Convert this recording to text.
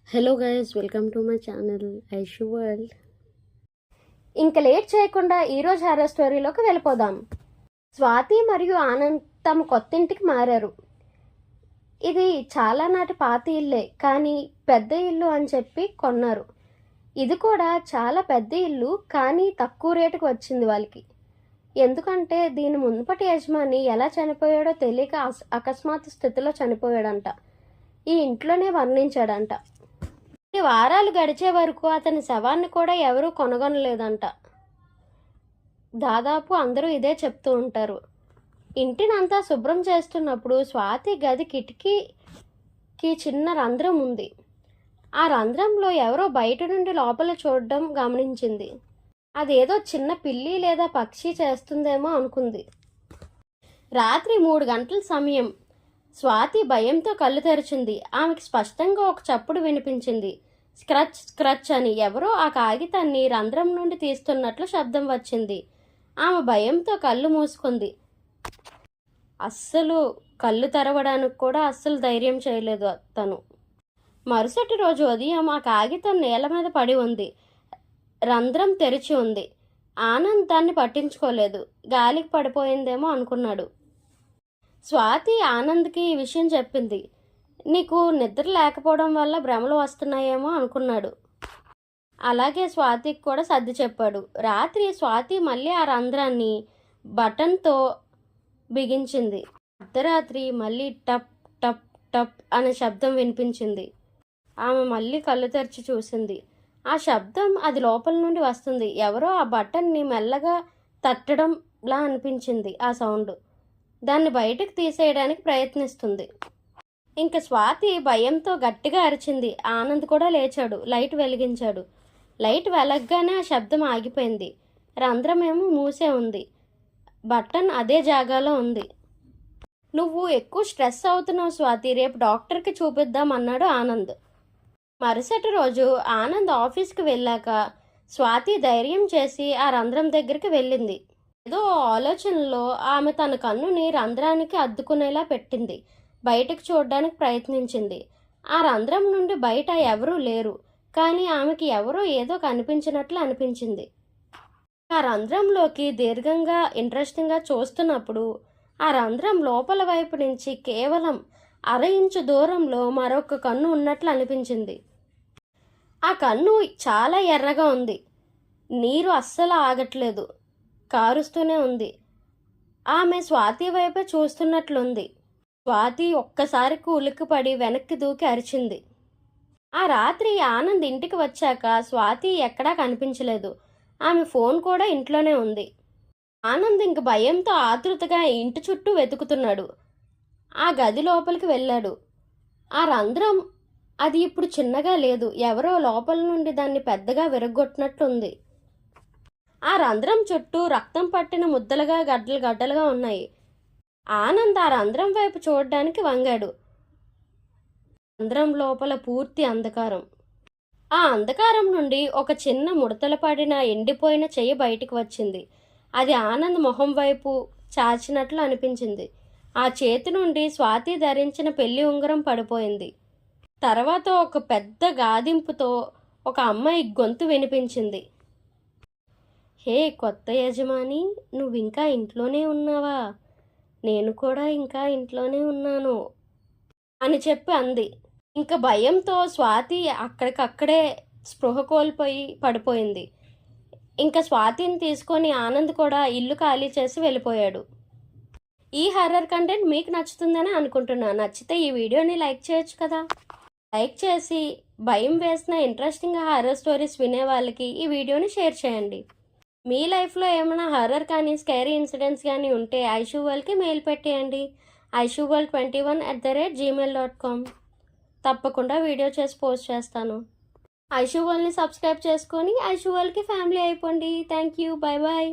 Hello guys, welcome to my channel Aishu world. ఇంకా late చేయకుండా ఈరోజు హారర్ స్టోరీలోకి వెళ్ళిపోదాం. స్వాతి మరియు ఆనంద్ తమ కొత్త ఇంటికి మారారు. ఇది చాలా నాటి పాత ఇల్లే, కానీ పెద్ద ఇల్లు అని చెప్పి కొన్నారు. ఇది కూడా చాలా పెద్ద ఇల్లు, కానీ తక్కువ రేటుకు వచ్చింది వాళ్ళకి. ఎందుకంటే దీని మునుపటి యజమాని ఎలా చనిపోయాడో తెలియక అకస్మాత్ స్థితిలో చనిపోయాడంట. ఈ ఇంట్లోనే వర్ణించాడంట. వారాలు గడిచే వరకు అతని శవాన్ని కూడా ఎవరూ కొనగొనలేదంట. దాదాపు అందరూ ఇదే చెప్తూ ఉంటారు. ఇంటినంతా శుభ్రం చేస్తున్నప్పుడు స్వాతి గది కిటికీకి చిన్న రంధ్రం ఉంది. ఆ రంధ్రంలో ఎవరో బయట నుండి లోపల చూడడం గమనించింది. అదేదో చిన్న పిల్లి లేదా పక్షి చేస్తుందేమో అనుకుంది. రాత్రి 3 గంటల సమయం. స్వాతి భయంతో కళ్ళు తెరిచింది. ఆమెకు స్పష్టంగా ఒక చప్పుడు వినిపించింది. స్క్రచ్ స్క్రచ్ అని ఎవరో ఆ కాగితాన్ని రంధ్రం నుండి తీస్తున్నట్లు శబ్దం వచ్చింది. ఆమె భయంతో కళ్ళు మూసుకుంది. అస్సలు కళ్ళు తెరవడానికి కూడా అస్సలు ధైర్యం చేయలేదు తను. మరుసటి రోజు ఉదయం ఆ కాగితం నేల మీద పడి ఉంది. రంధ్రం తెరిచి ఉంది. ఆనంద్ దాన్ని పట్టించుకోలేదు. గాలికి పడిపోయిందేమో అనుకున్నాడు. స్వాతి ఆనంద్కి ఈ విషయం చెప్పింది. నీకు నిద్ర లేకపోవడం వల్ల భ్రమలు వస్తున్నాయేమో అనుకున్నాడు. అలాగే స్వాతికి కూడా సర్ది చెప్పాడు. రాత్రి స్వాతి మళ్ళీ ఆ రంధ్రాన్ని బటన్తో బిగించింది. అర్ధరాత్రి మళ్ళీ టప్ టప్ టప్ అనే శబ్దం వినిపించింది. ఆమె మళ్ళీ కళ్ళు తెరిచి చూసింది. ఆ శబ్దం అది లోపల నుండి వస్తుంది. ఎవరో ఆ బటన్ని మెల్లగా తట్టడంలా అనిపించింది. ఆ సౌండ్ దాన్ని బయటకు తీసేయడానికి ప్రయత్నిస్తుంది. ఇంక స్వాతి భయంతో గట్టిగా అరిచింది. ఆనంద్ కూడా లేచాడు. లైట్ వెలిగించాడు. లైట్ వెలగ్గానే ఆ శబ్దం ఆగిపోయింది. రంధ్రమేమో మూసే ఉంది. బటన్ అదే జాగాలో ఉంది. నువ్వు ఎక్కువ స్ట్రెస్ అవుతున్నావు స్వాతి, రేపు డాక్టర్కి చూపిద్దాం అన్నాడు ఆనంద్. మరుసటి రోజు ఆనంద్ ఆఫీస్కి వెళ్ళాక స్వాతి ధైర్యం చేసి ఆ రంధ్రం దగ్గరికి వెళ్ళింది. ఏదో ఆలోచనలో ఆమె తన కన్నుని రంధ్రానికి అద్దుకునేలా పెట్టింది. బయటకు చూడడానికి ప్రయత్నించింది. ఆ రంధ్రం నుండి బయట ఎవరూ లేరు, కానీ ఆమెకి ఎవరో ఏదో కనిపించినట్లు అనిపించింది. ఆ రంధ్రంలోకి దీర్ఘంగా ఇంట్రెస్టింగ్గా చూస్తున్నప్పుడు ఆ రంధ్రం లోపల వైపు నుంచి కేవలం 1/2 ఇంచు దూరంలో మరొక కన్ను ఉన్నట్లు అనిపించింది. ఆ కన్ను చాలా ఎర్రగా ఉంది. నీరు అస్సలు ఆగట్లేదు, కారుస్తూనే ఉంది. ఆమె స్వాతి వైపే చూస్తున్నట్లుంది. స్వాతి ఒక్కసారికి ఉలిక్కిపడి వెనక్కి దూకి అరిచింది. ఆ రాత్రి ఆనంద్ ఇంటికి వచ్చాక స్వాతి ఎక్కడా కనిపించలేదు. ఆమె ఫోన్ కూడా ఇంట్లోనే ఉంది. ఆనంద్ ఇంక భయంతో ఆతృతగా ఇంటి చుట్టూ వెతుకుతున్నాడు. ఆ గది లోపలికి వెళ్ళాడు. ఆ రంధ్రం అది ఇప్పుడు చిన్నగా లేదు. ఎవరో లోపల నుండి దాన్ని పెద్దగా విరగ్గొట్టినట్లుంది. ఆ రంధ్రం చుట్టూ రక్తం పట్టిన ముద్దలుగా గడ్డలు గడ్డలుగా ఉన్నాయి. ఆనంద్ ఆ రంధ్రం వైపు చూడడానికి వంగాడు. రంధ్రం లోపల పూర్తి అంధకారం. ఆ అంధకారం నుండి ఒక చిన్న ముడతలు పడిన ఎండిపోయిన చెయ్యి బయటికి వచ్చింది. అది ఆనంద్ మొహం వైపు చాచినట్లు అనిపించింది. ఆ చేతి నుండి స్వాతి ధరించిన పెళ్లి ఉంగరం పడిపోయింది. తర్వాత ఒక పెద్ద గాదింపుతో ఒక అమ్మాయి గొంతు వినిపించింది. హే కొత్త యజమాని, నువ్వు ఇంకా ఇంట్లోనే ఉన్నావా? నేను కూడా ఇంకా ఇంట్లోనే ఉన్నాను అని చెప్పి అంది. ఇంకా భయంతో స్వాతి అక్కడికక్కడే స్పృహ కోల్పోయి పడిపోయింది. ఇంకా స్వాతిని తీసుకొని ఆనంద్ కూడా ఇల్లు ఖాళీ చేసి వెళ్ళిపోయాడు. ఈ హర్రర్ కంటెంట్ మీకు నచ్చుతుందని అనుకుంటున్నాను. నచ్చితే ఈ వీడియోని లైక్ చేయొచ్చు కదా. లైక్ చేసి భయం వేసిన ఇంట్రెస్టింగ్ హర్రర్ స్టోరీస్ వినే వాళ్ళకి ఈ వీడియోని షేర్ చేయండి. మీ లైఫ్లో ఏమైనా హర్రర్ కానీ స్కేరీ ఇన్సిడెంట్స్ కానీ ఉంటే ఐషు వరల్డ్కి మెయిల్ పెట్టేయండి. ishuworld21@gmail.com. తప్పకుండా వీడియో చేసి పోస్ట్ చేస్తాను. ఐషు వరల్డ్ని సబ్స్క్రైబ్ చేసుకొని ఐషు వరల్డ్కి ఫ్యామిలీ అయిపోండి. Thank you. Bye bye.